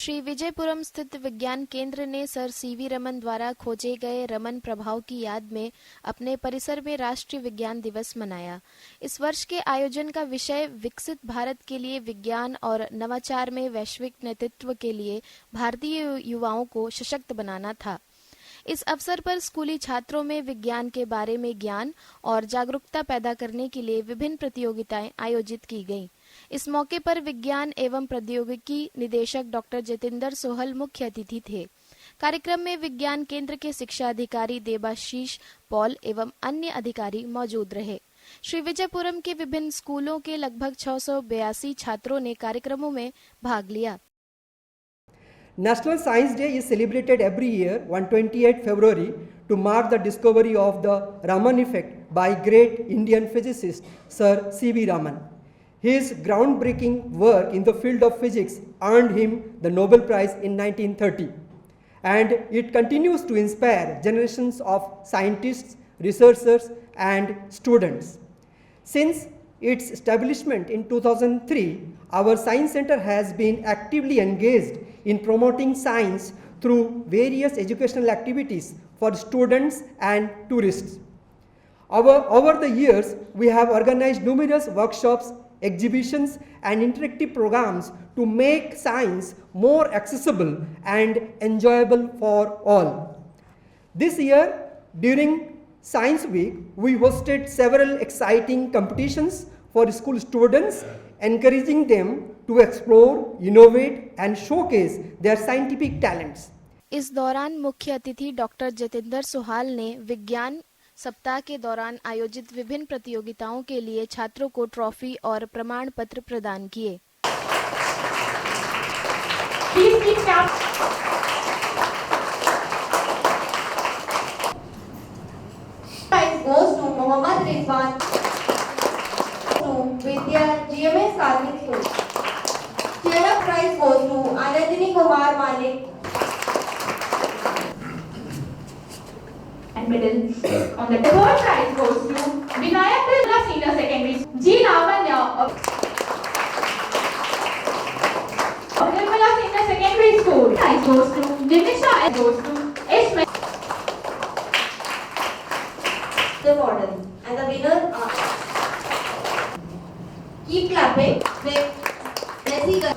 श्री विजयपुरम स्थित विज्ञान केंद्र ने सर सीवी रमन द्वारा खोजे गए रमन प्रभाव की याद में अपने परिसर में राष्ट्रीय विज्ञान दिवस मनाया। इस वर्ष के आयोजन का विषय विकसित भारत के लिए विज्ञान और नवाचार में वैश्विक नेतृत्व के लिए भारतीय युवाओं को सशक्त बनाना था। इस अवसर पर स्कूली छात्रों में विज्ञान के बारे में ज्ञान और जागरूकता पैदा करने के लिए विभिन्न प्रतियोगिताएं आयोजित की गईं। इस मौके पर विज्ञान एवं प्रौद्योगिकी निदेशक डॉक्टर जितेंद्र सोहल मुख्य अतिथि थे। कार्यक्रम में विज्ञान केंद्र के शिक्षा अधिकारी देबाशीष पॉल एवं अन्य अधिकारी मौजूद रहे। श्री विजयपुरम के विभिन्न स्कूलों के लगभग 682 छात्रों ने कार्यक्रमों में भाग लिया। National Science Day is celebrated every year on 28 February to mark the discovery of the Raman effect by great Indian physicist Sir C.V. Raman. His groundbreaking work in the field of physics earned him the Nobel Prize in 1930, and it continues to inspire generations of scientists, researchers, and students. Since its establishment in 2003, our Science Center has been actively engaged in promoting science through various educational activities for students and tourists. Over the years, we have organized numerous workshops, exhibitions, and interactive programs to make science more accessible and enjoyable for all. This year, during Science Week, we hosted several exciting competitions for school students, encouraging them to explore, innovate, and showcase their scientific talents. इस दौरान मुख्य अतिथि doctor Jitendra सोहाल ने विज्ञान सप्ताह के दौरान आयोजित विभिन्न प्रतियोगिताओं के लिए छात्रों को ट्रॉफी और प्रमाण पत्र प्रदान किए। Goes to Mohammad Rizwan to Vidya GMS Karmik School. Cheer up prize goes to Anandini Kumar Malik. And middle. On the third prize goes to Vinayak Nirmala Senior Secondary School. G. Lavanya of Nirmala Senior Secondary School. Prize goes to Jimisha and goes to Ishmael. The model and the winner are. Keep clapping. Let's see the.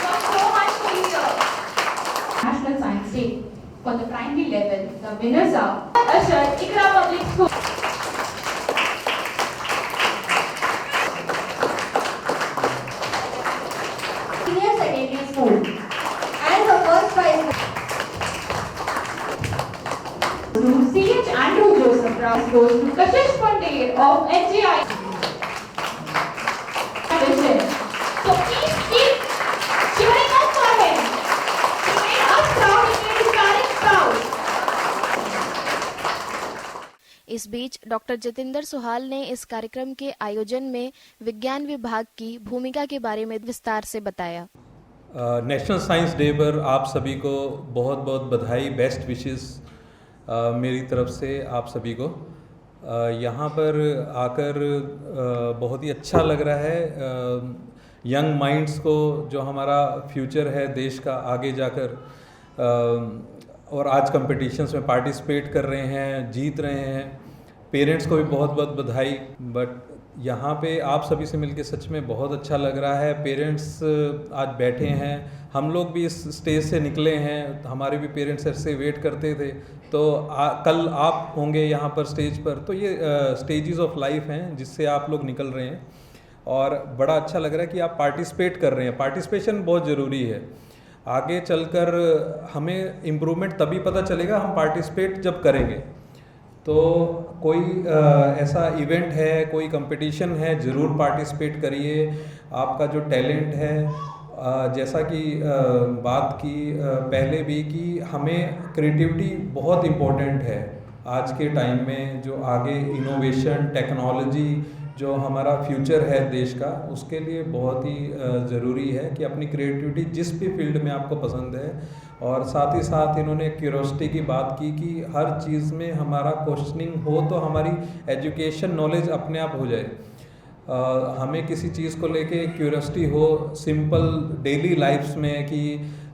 So much for you. National Science Day. For the primary level, the winners are Ashar Ikra Public School. Senior Secondary School. And the first prize To C.H. Andrew Joseph Prize goes to Kashish Pandey of NGI. So please keep cheering up for him. He made us proud, he made his parents proud. इस बीच doctor Jitendra सोहाल ने इस कार्यक्रम के आयोजन में विज्ञान विभाग की भूमिका के बारे में विस्तार से बताया। नेशनल साइंस डे पर आप सभी को बहुत बहुत बधाई, बेस्ट विशेस मेरी तरफ से आप सभी को। यहाँ पर आकर बहुत ही अच्छा लग रहा है। यंग माइंड्स को, जो हमारा फ्यूचर है देश का आगे जाकर, और आज कंपटीशंस में पार्टिसिपेट कर रहे हैं, जीत रहे हैं। पेरेंट्स को भी बहुत बहुत बधाई। बट यहाँ पे आप सभी से मिलके सच में बहुत अच्छा लग रहा है। पेरेंट्स आज बैठे हैं, हम लोग भी इस स्टेज से निकले हैं, हमारे भी पेरेंट्स ऐसे वेट करते थे। तो कल आप होंगे यहाँ पर स्टेज पर। तो ये स्टेजेस ऑफ लाइफ हैं जिससे आप लोग निकल रहे हैं, और बड़ा अच्छा लग रहा है कि आप पार्टिसिपेट कर रहे हैं। पार्टिसिपेशन बहुत ज़रूरी है। आगे चलकर हमें इम्प्रूवमेंट तभी पता चलेगा हम पार्टिसिपेट जब करेंगे। तो कोई ऐसा इवेंट है, कोई कंपटीशन है, ज़रूर पार्टिसिपेट करिए। आपका जो टैलेंट है, जैसा कि बात की पहले भी, कि हमें क्रिएटिविटी बहुत इम्पोर्टेंट है आज के टाइम में। जो आगे इनोवेशन, टेक्नोलॉजी, जो हमारा फ्यूचर है देश का, उसके लिए बहुत ही ज़रूरी है कि अपनी क्रिएटिविटी जिस भी फील्ड में आपको पसंद है। और साथ ही साथ इन्होंने क्यूरोसिटी की बात की कि हर चीज़ में हमारा क्वेश्चनिंग हो तो हमारी एजुकेशन नॉलेज अपने आप हो जाए। हमें किसी चीज़ को लेके क्यूरियोसिटी हो सिंपल डेली लाइफ्स में कि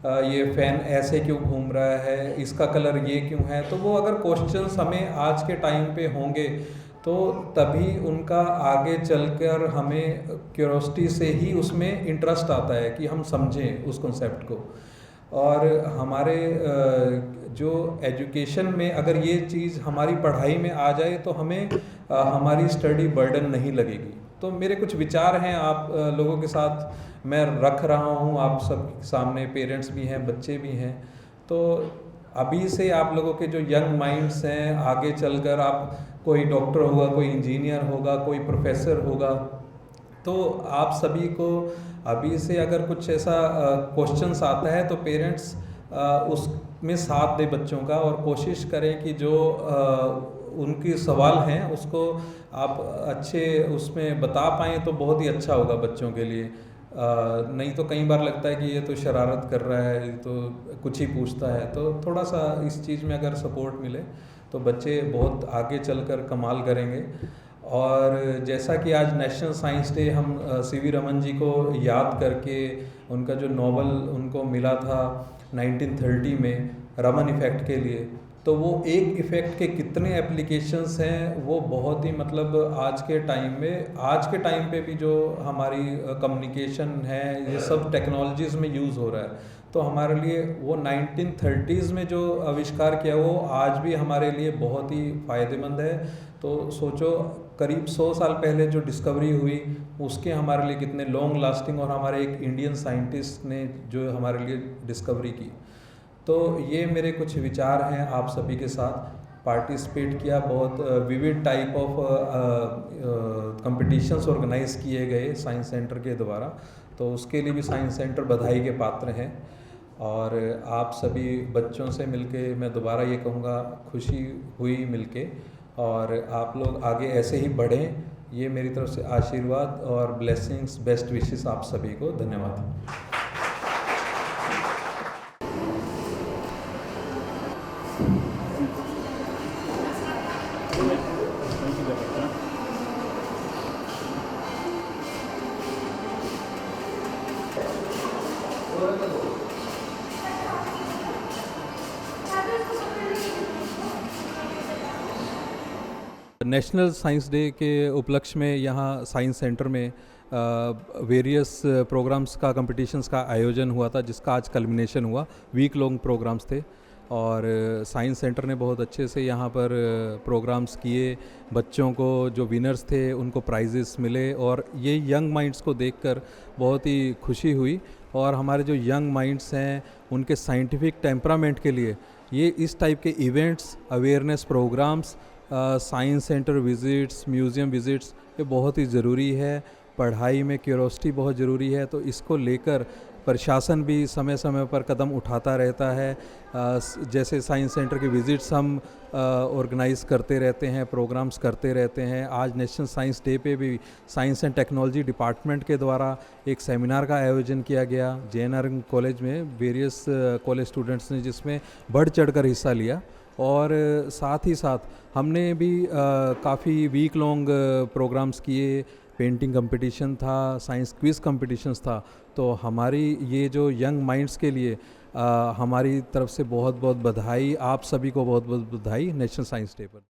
ये फ़ैन ऐसे क्यों घूम रहा है, इसका कलर ये क्यों है, तो वो अगर क्वेश्चंस हमें आज के टाइम पे होंगे तो तभी उनका आगे चलकर हमें क्यूरियोसिटी से ही उसमें इंटरेस्ट आता है कि हम समझें उस कॉन्सेप्ट को। और हमारे जो एजुकेशन में अगर ये चीज़ हमारी पढ़ाई में आ जाए तो हमें हमारी स्टडी बर्डन नहीं लगेगी। तो मेरे कुछ विचार हैं आप लोगों के साथ मैं रख रहा हूँ, आप सब सामने, पेरेंट्स भी हैं, बच्चे भी हैं। तो अभी से आप लोगों के जो यंग माइंड्स हैं, आगे चलकर आप कोई डॉक्टर होगा, कोई इंजीनियर होगा, कोई प्रोफेसर होगा, तो आप सभी को अभी से अगर कुछ ऐसा क्वेश्चंस आता है तो पेरेंट्स उसमें साथ दे बच्चों का और कोशिश करें कि जो उनके सवाल हैं उसको आप अच्छे उसमें बता पाएँ तो बहुत ही अच्छा होगा बच्चों के लिए। नहीं तो कई बार लगता है कि ये तो शरारत कर रहा है, ये तो कुछ ही पूछता है। तो थोड़ा सा इस चीज़ में अगर सपोर्ट मिले तो बच्चे बहुत आगे चलकर कमाल करेंगे। और जैसा कि आज नेशनल साइंस डे, हम सीवी रमन जी को याद करके उनका जो नोबेल उनको मिला था 1930 में रमन इफ़ेक्ट के लिए, तो वो एक इफ़ेक्ट के कितने एप्लीकेशंस हैं वो बहुत ही मतलब आज के टाइम पे भी जो हमारी कम्युनिकेशन है ये सब टेक्नोलॉजीज़ में यूज़ हो रहा है। तो हमारे लिए वो 1930s में जो आविष्कार किया वो आज भी हमारे लिए बहुत ही फ़ायदेमंद है। तो सोचो करीब 100 साल पहले जो डिस्कवरी हुई उसके हमारे लिए कितने लॉन्ग लास्टिंग, और हमारे एक इंडियन साइंटिस्ट ने जो हमारे लिए डिस्कवरी की। तो ये मेरे कुछ विचार हैं आप सभी के साथ। पार्टिसिपेट किया, बहुत vivid type of competitions organise किए गए साइंस सेंटर के द्वारा, तो उसके लिए भी साइंस सेंटर बधाई के पात्र हैं। और आप सभी बच्चों से मिलके मैं दोबारा ये कहूँगा खुशी हुई मिलके, और आप लोग आगे ऐसे ही बढ़ें, ये मेरी तरफ से आशीर्वाद और ब्लेसिंग्स, बेस्ट विशेस आप सभी को। धन्यवाद। नेशनल साइंस डे के उपलक्ष्य में यहाँ साइंस सेंटर में वेरियस प्रोग्राम्स का, कंपटीशंस का आयोजन हुआ था, जिसका आज कल्मिनेशन हुआ। वीक लॉन्ग प्रोग्राम्स थे और साइंस सेंटर ने बहुत अच्छे से यहाँ पर प्रोग्राम्स किए। बच्चों को जो विनर्स थे उनको प्राइजेस मिले, और ये यंग माइंड्स को देखकर बहुत ही खुशी हुई। और हमारे जो यंग माइंड्स हैं उनके साइंटिफिक टेम्परामेंट के लिए ये इस टाइप के events, awareness programmes, science centre visits, museum visits, ये बहुत ही ज़रूरी है। पढ़ाई में क्यूरोसिटी बहुत ज़रूरी है, तो इसको लेकर प्रशासन भी समय समय पर कदम उठाता रहता है। जैसे साइंस सेंटर के विज़िट्स हम ऑर्गेनाइज़ करते रहते हैं, प्रोग्राम्स करते रहते हैं। आज नेशनल साइंस डे पे भी साइंस एंड टेक्नोलॉजी डिपार्टमेंट के द्वारा एक सेमिनार का आयोजन किया गया JNR कॉलेज में। वेरियस कॉलेज स्टूडेंट्स ने जिसमें बढ़ चढ़कर हिस्सा लिया, और साथ ही साथ हमने भी काफ़ी वीक लॉन्ग प्रोग्राम्स किए। पेंटिंग कंपटीशन था, साइंस क्विज़ कंपटीशंस था। तो हमारी ये जो यंग माइंड्स के लिए हमारी तरफ से बहुत बहुत बधाई, आप सभी को बहुत बहुत बधाई नेशनल साइंस डे पर।